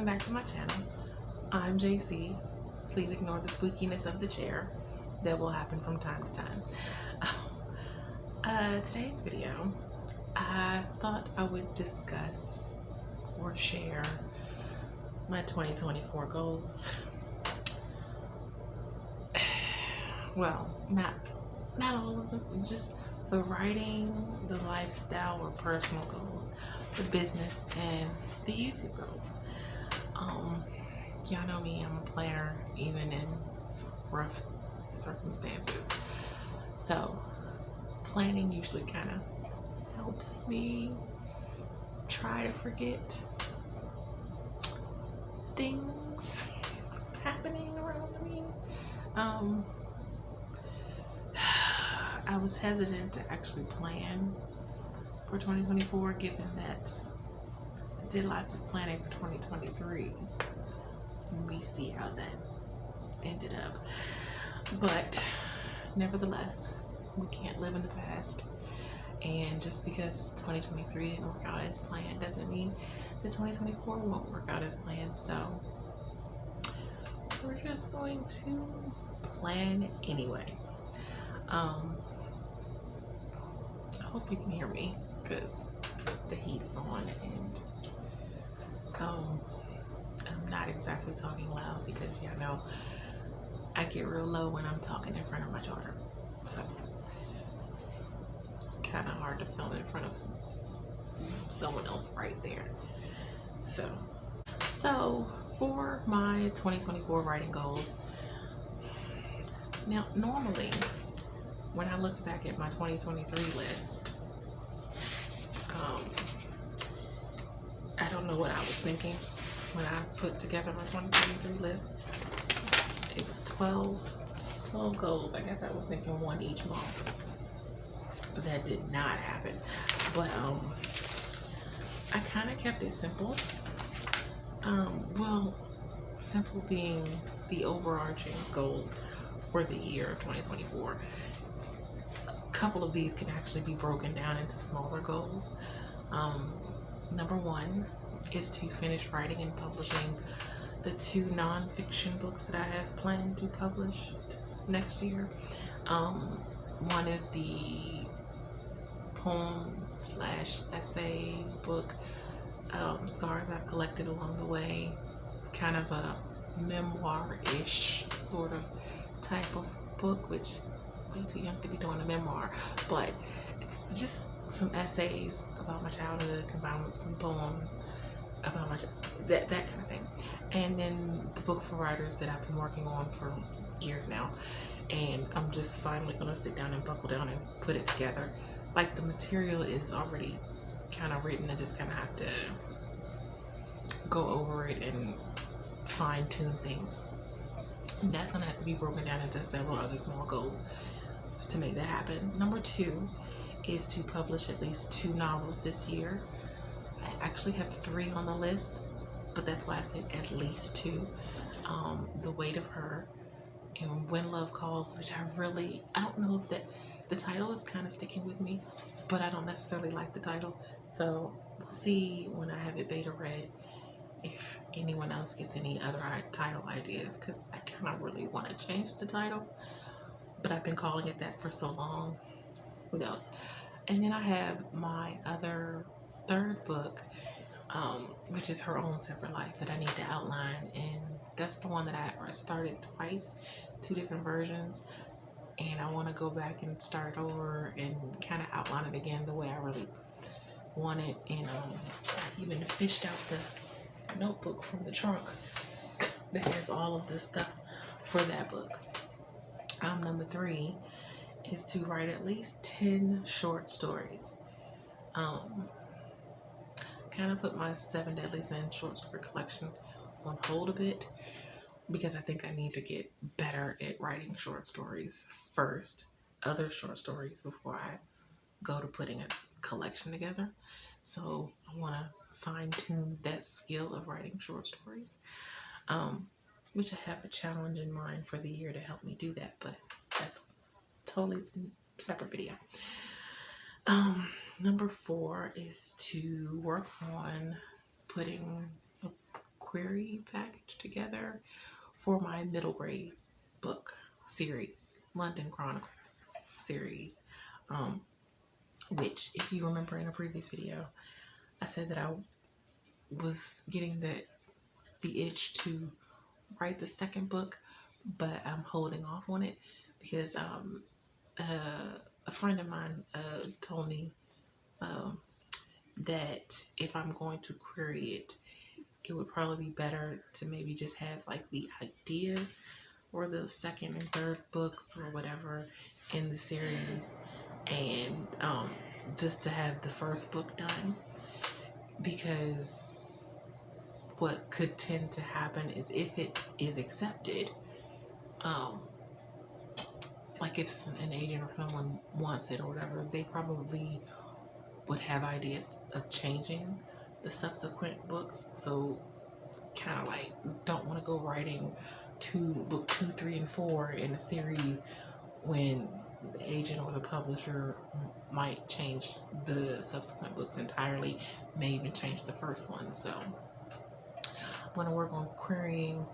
back to my channel. I'm JC. Please ignore the squeakiness of the chair. That will happen from time to time. Today's video, I thought I would discuss or share my 2024 goals. Well, not all of them, just the writing, the lifestyle or personal goals, the business, and the YouTube goals. Y'all know me, I'm a planner even in rough circumstances. So planning usually kind of helps me try to forget things happening around me. I was hesitant to actually plan for 2024 given that I did lots of planning for 2023. We see how that ended up. But nevertheless, we can't live in the past. And just because 2023 didn't work out as planned doesn't mean that 2024 won't work out as planned. So we're just going to plan anyway. I hope you can hear me because the heat is on and I'm not exactly talking loud because y'all know I get real low when I'm talking in front of my daughter. So it's kind of hard to film in front of someone else right there. So for my 2024 writing goals, now normally when I looked back at my 2023 list, I don't know what I was thinking when I put together my 2023 list. It was 12 goals. I guess I was thinking one each month. That did not happen. But I kind of kept it simple. Well, simple being the overarching goals for the year of 2024. A couple of these can actually be broken down into smaller goals. Number one is to finish writing and publishing the 2 nonfiction books that I have planned to publish next year. One is the poem/essay book, Scars I've Collected Along the Way. It's kind of a memoir-ish sort of type of book, which way too young to be doing a memoir, but it's just some essays about my childhood combined with some poems about that kind of thing. And then the book for writers that I've been working on for years now, and I'm just finally gonna sit down and buckle down and put it together. Like the material is already kind of written, I just kind of have to go over it and fine tune things. And that's gonna have to be broken down into several other small goals to make that happen. Number 2 is to publish at least 2 novels this year. I actually have 3 on the list, but that's why I said at least 2. The Weight of Her and When Love Calls, which I don't know if the title is kind of sticking with me, but I don't necessarily like the title. So we'll see when I have it beta read if anyone else gets any other title ideas, because I kind of really want to change the title, but I've been calling it that for so long. Who knows? And then I have my other 3rd book, which is Her Own Separate Life, that I need to outline, and that's the one that I started twice, 2 different versions, and I want to go back and start over and kind of outline it again the way I really want it. And I even fished out the notebook from the trunk that has all of this stuff for that book. Number 3 is to write at least 10 short stories. Kind of put my 7 Deadly Sins short story collection on hold a bit because I think I need to get better at writing short stories first, other short stories, before I go to putting a collection together. So I want to fine tune that skill of writing short stories, which I have a challenge in mind for the year to help me do that, but that's totally separate video. Number 4 is to work on putting a query package together for my middle grade book series, London Chronicles series, which, if you remember in a previous video, I said that I was getting the itch to write the second book, but I'm holding off on it because a friend of mine told me that if I'm going to query it, it would probably be better to maybe just have like the ideas or the second and third books or whatever in the series, and just to have the first book done, because what could tend to happen is if it is accepted, like if an agent or someone wants it or whatever, they probably would have ideas of changing the subsequent books. So kind of like don't want to go writing book 2, 3, and 4 in a series when the agent or the publisher might change the subsequent books entirely, may even change the first one. So I'm going to work on querying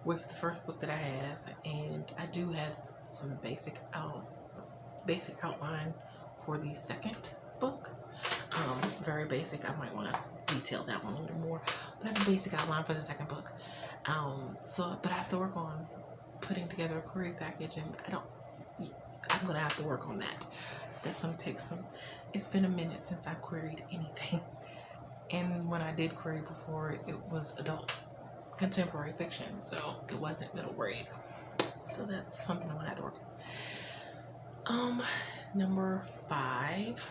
with the first book that I have, and I do have some basic outline for the second book. Very basic. I might want to detail that one a little more, but I have a basic outline for the second book. But I have to work on putting together a query package, and I'm gonna have to work on that. That's gonna take some. It's been a minute since I queried anything, and when I did query before, it was adult contemporary fiction, so it wasn't middle grade. So that's something I'm gonna have to work on. Number 5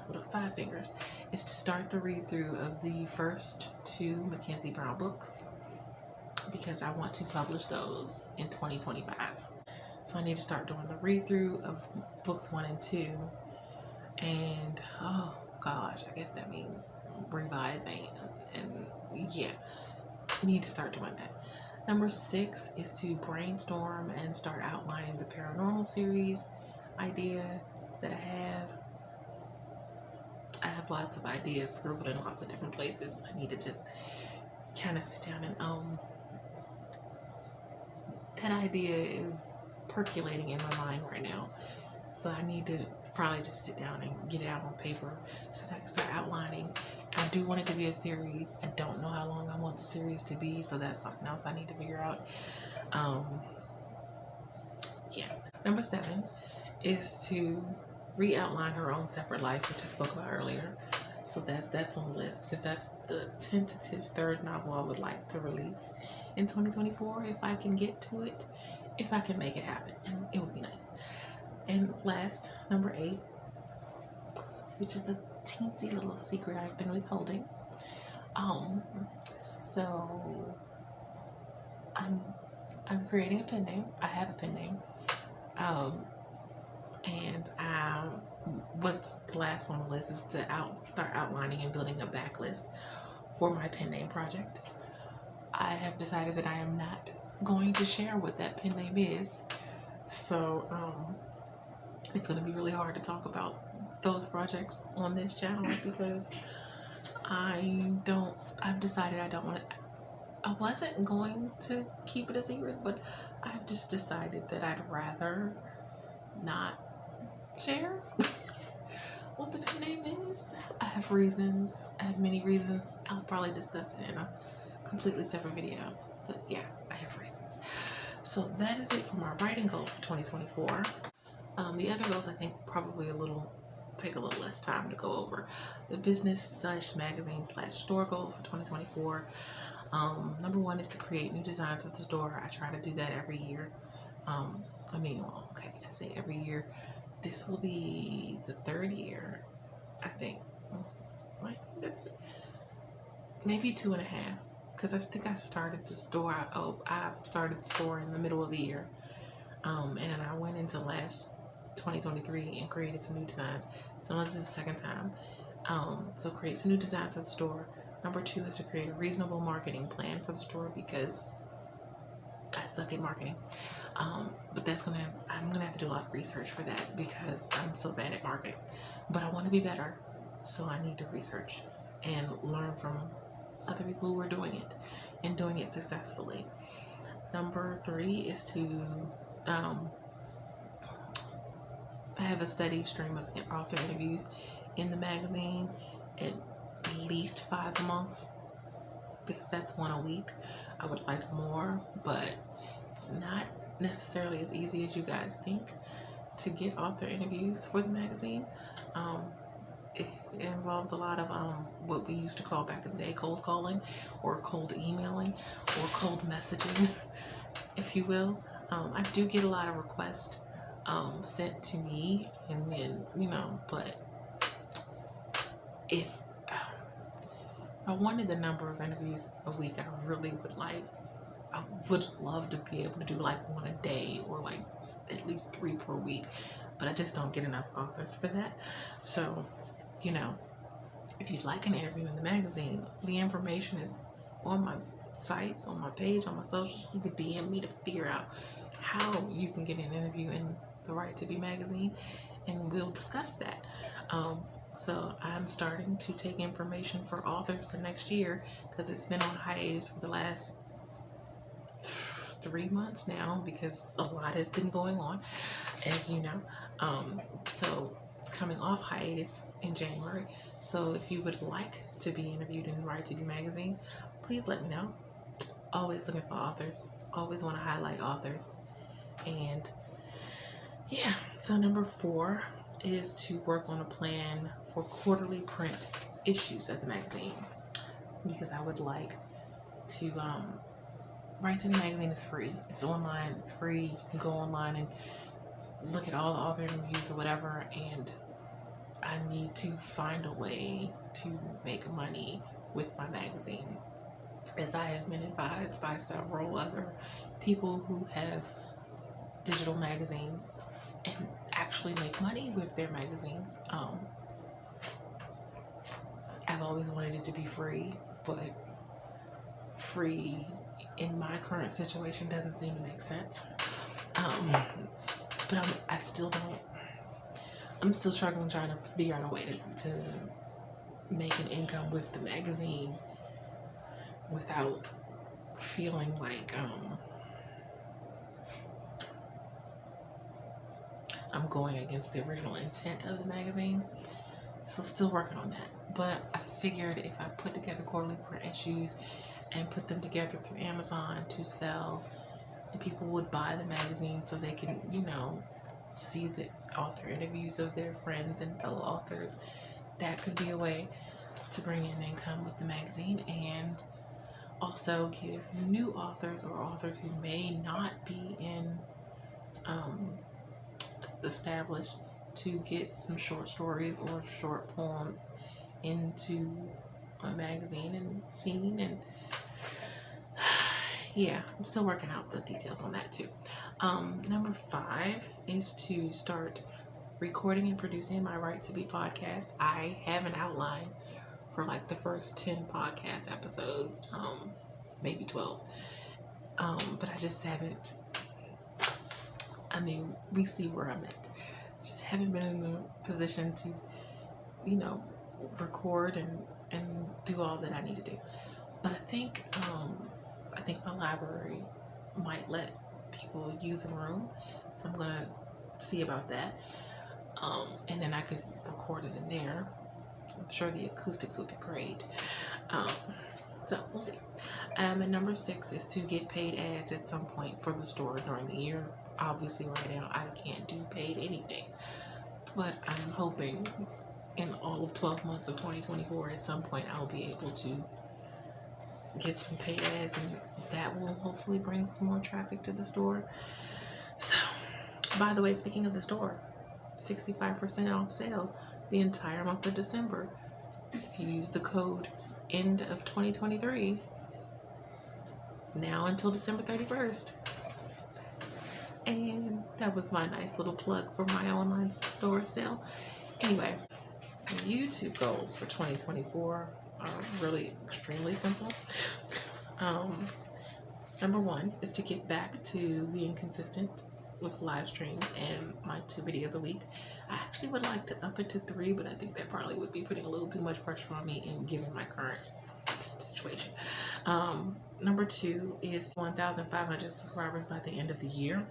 with 5 fingers is to start the read through of the first 2 Mackenzie Brown books, because I want to publish those in 2025. So I need to start doing the read through of books 1 and 2, and oh gosh, I guess that means revising, and yeah, need to start doing that. Number 6 is to brainstorm and start outlining the paranormal series idea that I have. I have lots of ideas scribbled in lots of different places. I need to just kind of sit down and that idea is percolating in my mind right now. So I need to probably just sit down and get it out on paper so that I can start outlining. I do want it to be a series. I don't know how long I want the series to be, so that's something else I need to figure out. Yeah. Number 7 is to re-outline her own separate life, which I spoke about earlier. So that's on the list, because that's the tentative 3rd novel I would like to release in 2024 if I can get to it. If I can make it happen, it would be nice. And last, number 8, which is a teensy little secret I've been withholding. So I'm creating a pen name. I have a pen name. And what's last on the list is to start outlining and building a backlist for my pen name project. I have decided that I am not going to share what that pen name is, so it's going to be really hard to talk about those projects on this channel, because I've decided I wasn't going to keep it a secret, but I've just decided that I'd rather not share what the pen name is. I have reasons. I have many reasons. I'll probably discuss it in a completely separate video, but yeah, I have reasons. So that is it for my writing goals for 2024. The other goals I think probably take a little less time to go over. The business/magazine/store goals for 2024. Number 1 is to create new designs for the store. I try to do that every year. I say every year. This will be the 3rd year, I think. Maybe 2.5, because I think I started the store. I started the store in the middle of the year, and then I went into last 2023 and created some new designs. So this is the 2nd time. So create some new designs for the store. Number 2 is to create a reasonable marketing plan for the store, because I suck at marketing. But I'm gonna have to do a lot of research for that, because I'm so bad at marketing. But I want to be better, so I need to research and learn from other people who are doing it, and doing it successfully. Number 3 is to have a steady stream of author interviews in the magazine, at least 5 a month, because that's 1 a week. I would like more, but it's not necessarily as easy as you guys think to get author interviews for the magazine. It involves a lot of what we used to call back in the day cold calling, or cold emailing, or cold messaging, if you will. I do get a lot of requests sent to me, and then, but if I wanted the number of interviews a week, I would love to be able to do like 1 a day, or like at least 3 per week, but I just don't get enough authors for that. So, if you'd like an interview in the magazine, the information is on my sites, on my page, on my socials. You could DM me to figure out how you can get an interview in the Right to Be magazine, and we'll discuss that. So I'm starting to take information for authors for next year, because it's been on hiatus for the last 3 months now, because a lot has been going on, as you know. So it's coming off hiatus in January. So if you would like to be interviewed in the Right to Be magazine, please let me know. Always looking for authors. Always want to highlight authors. And yeah, so number 4 is to work on a plan for quarterly print issues of the magazine, because I would like to Right to Be magazine is free. It's online, it's free. You can go online and look at all the author interviews or whatever, and I need to find a way to make money with my magazine, as I have been advised by several other people who have digital magazines and actually make money with their magazines. I've always wanted it to be free, but free in my current situation doesn't seem to make sense. But I'm still struggling, trying to figure out a way to make an income with the magazine without feeling like I'm going against the original intent of the magazine. So still working on that. But I figured if I put together quarterly print issues and put them together through Amazon to sell, and people would buy the magazine so they can, see the author interviews of their friends and fellow authors, that could be a way to bring in income with the magazine, and also give new authors, or authors who may not be in established, to get some short stories or short poems into a magazine and seen. And yeah, I'm still working out the details on that too. Number 5 is to start recording and producing my Right to Be podcast. I have an outline for like the first 10 podcast episodes, maybe 12, but I just haven't. We see where I'm at. Just haven't been in the position to, record and do all that I need to do. But I think my library might let people use a room, so I'm gonna see about that. And then I could record it in there. I'm sure the acoustics would be great. So we'll see. And number 6 is to get paid ads at some point for the store during the year. Obviously, right now I can't do paid anything, but I'm hoping in all of 12 months of 2024, at some point I'll be able to get some paid ads, and that will hopefully bring some more traffic to the store. So, by the way, speaking of the store, 65% off sale the entire month of December if you use the code end of 2023, now until December 31st. And that was my nice little plug for my online store sale. Anyway, YouTube goals for 2024 are really extremely simple. Number 1 is to get back to being consistent with live streams and my 2 videos a week. I actually would like to up it to 3, but I think that probably would be putting a little too much pressure on me, and given my current situation. situation. Number 2 is 1,500 subscribers by the end of the year.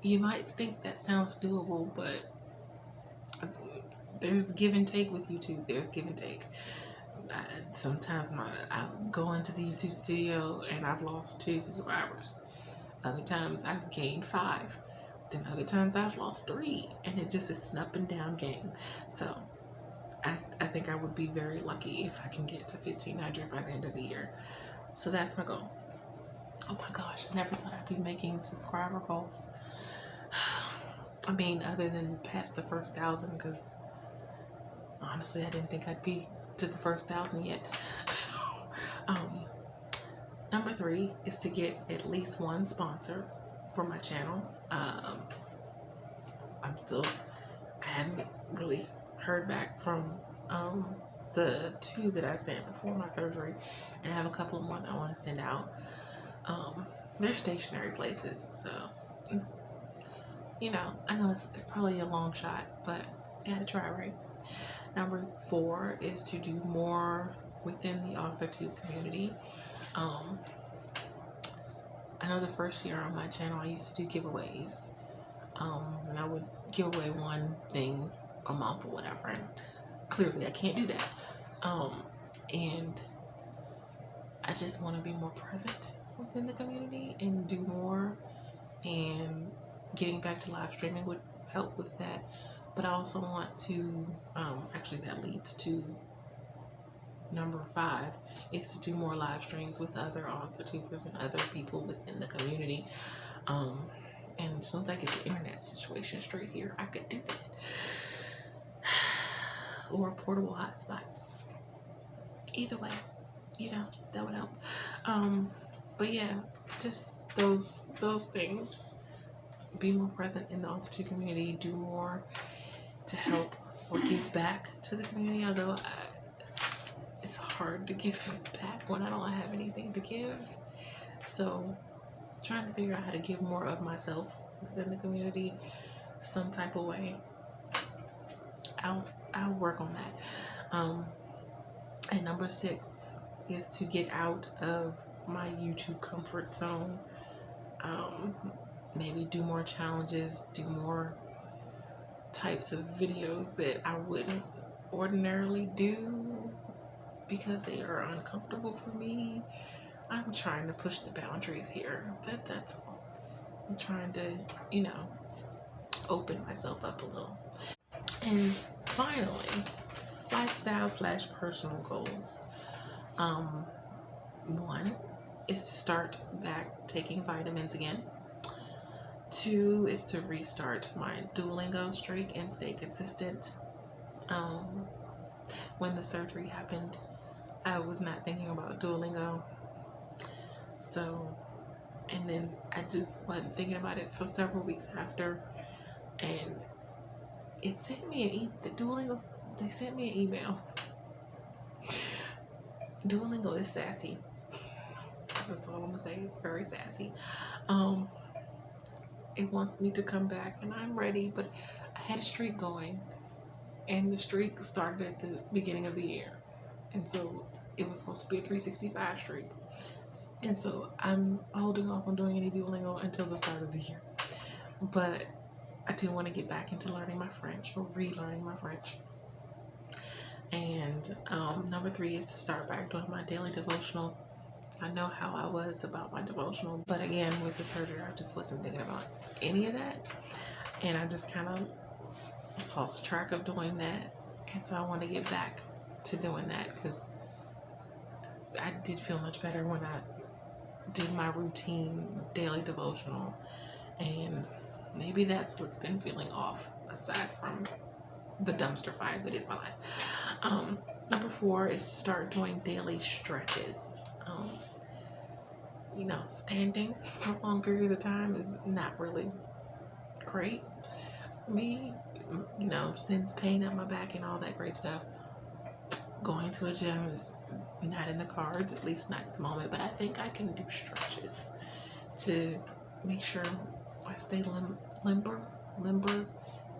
You might think that sounds doable, but there's give and take with YouTube. There's give and take. Sometimes I go into the YouTube studio and I've lost 2 subscribers. Other times I've gained 5. Then other times I've lost 3. And it's an up and down game. So I think I would be very lucky if I can get to 1,500 by the end of the year. So that's my goal. Oh my gosh, I never thought I'd be making subscriber goals. I mean, other than past the first 1,000, because honestly, I didn't think I'd be to the first 1,000 yet. So, number 3 is to get at least 1 sponsor for my channel. I haven't really heard back from the 2 that I sent before my surgery, and I have a couple more that I want to send out. They're stationary places, so you know, I know it's probably a long shot, but gotta try, right? Number 4 is to do more within the AuthorTube community. I know the first year on my channel I used to do giveaways, and I would give away 1 thing a month or whatever, and clearly I can't do that. And I just want to be more present within the community and do more, and getting back to live streaming would help with that. But I also want to, actually that leads to number 5, is to do more live streams with other AuthorTubers and other people within the community. And as soon as I get the internet situation straight here, I could do that. Or a portable hotspot. Either way, you know, that would help. But yeah, just those things. Be more present in the AuthorTube community, do more to help or give back to the community, although it's hard to give back when I don't have anything to give. So trying to figure out how to give more of myself within the community some type of way. I'll work on that. And number 6 is to get out of my YouTube comfort zone. Maybe do more challenges, do more types of videos that I wouldn't ordinarily do because they are uncomfortable for me. I'm trying to push the boundaries here. That's all. I'm trying to, you know, open myself up a little. And finally, lifestyle/personal goals. 1 is to start back taking vitamins again. 2 is to restart my Duolingo streak and stay consistent. When the surgery happened, I was not thinking about Duolingo. So, and then I just wasn't thinking about it for several weeks after, and it sent me Duolingo, they sent me an email. Duolingo is sassy. That's all I'm gonna say. It's very sassy. It wants me to come back, and I'm ready, but I had a streak going, and the streak started at the beginning of the year, and so it was supposed to be a 365 streak, and so I'm holding off on doing any Duolingo until the start of the year. But I do want to get back into learning my French, or relearning my French. And number 3 is to start back doing my daily devotional. I know how I was about my devotional, but again, with the surgery, I just wasn't thinking about any of that, and I just kind of lost track of doing that. And so I want to get back to doing that, because I did feel much better when I did my routine daily devotional, and maybe that's what's been feeling off, aside from the dumpster fire that is my life. Number 4 is to start doing daily stretches. You know, standing for a long period of time is not really great for me. You know, since pain on my back and all that great stuff, going to a gym is not in the cards, at least not at the moment. But I think I can do stretches to make sure I stay limber,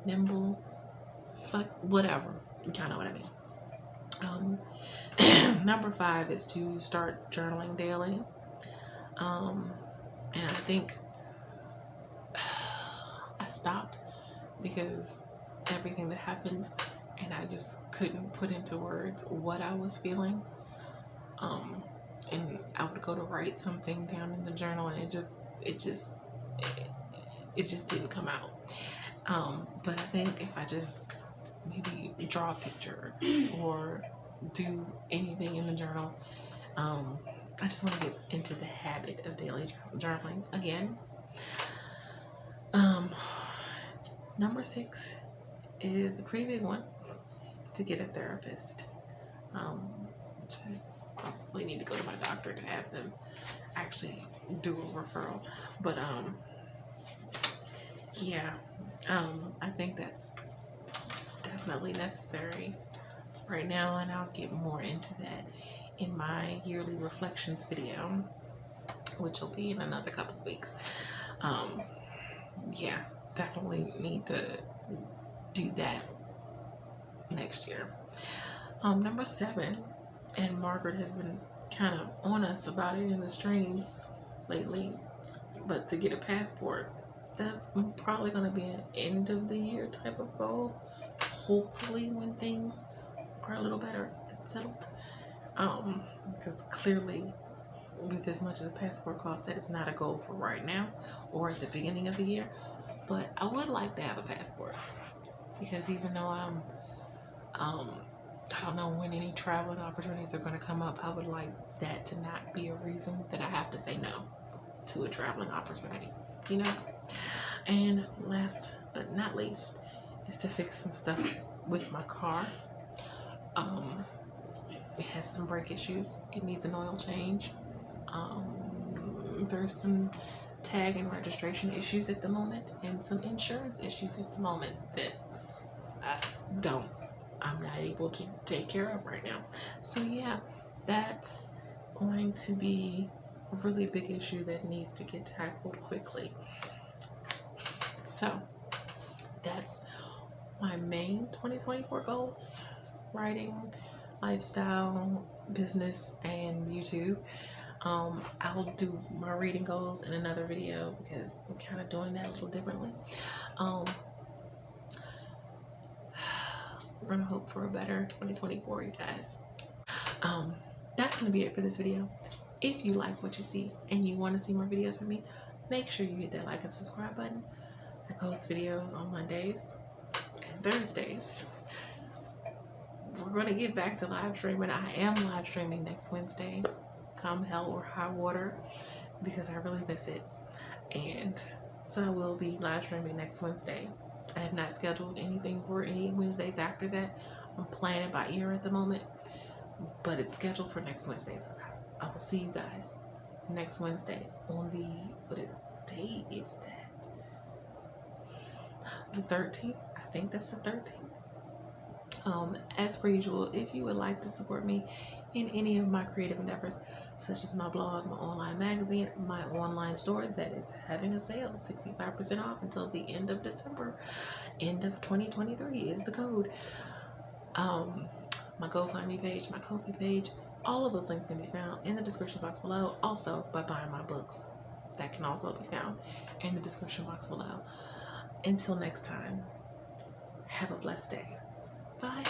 nimble, whatever. You kind of know what I mean. Um, Number 5 is to start journaling daily. And I think I stopped because everything that happened, and I just couldn't put into words what I was feeling. And I would go to write something down in the journal, and it just didn't come out. But I think if I just maybe draw a picture or do anything in the journal, I just want to get into the habit of daily journaling again. Number 6 is a pretty big one, to get a therapist. Which I probably need to go to my doctor to have them actually do a referral. But yeah, I think that's definitely necessary right now, and I'll get more into that in my yearly reflections video, which will be in another couple of weeks. Yeah, definitely need to do that next year. Number 7, and Margaret has been kind of on us about it in the streams lately, but to get a passport. That's probably going to be an end of the year type of goal, hopefully when things are a little better and settled. Because clearly, with as much as a passport costs, that is not a goal for right now or at the beginning of the year. But I would like to have a passport, because even though I don't know when any traveling opportunities are going to come up, I would like that to not be a reason that I have to say no to a traveling opportunity, you know? And last but not least is to fix some stuff with my car. It has some brake issues. It needs an oil change. There's some tag and registration issues at the moment, and some insurance issues at the moment that I'm not able to take care of right now. So yeah, that's going to be a really big issue that needs to get tackled quickly. So that's my main 2024 goals: writing, lifestyle, business, and YouTube. I'll do my reading goals in another video, because I'm kind of doing that a little differently. We're gonna hope for a better 2024, you guys. That's gonna be it for this video. If you like what you see and you want to see more videos from me, make sure you hit that like and subscribe button. I post videos on Mondays and Thursdays. We're gonna get back to live streaming. I am live streaming next Wednesday, come hell or high water, because I really miss it. And so I will be live streaming next Wednesday. I have not scheduled anything for any Wednesdays after that. I'm playing it by ear at the moment, but it's scheduled for next Wednesday. So I will see you guys next Wednesday on the, what day is that? The 13th. I think that's the 13th. As per usual, if you would like to support me in any of my creative endeavors, such as my blog, my online magazine, my online store that is having a sale, 65% off until the end of December, end of 2023 is the code. My GoFundMe page, my Ko-fi page, all of those links can be found in the description box below. Also, by buying my books, that can also be found in the description box below. Until next time, have a blessed day. Bye.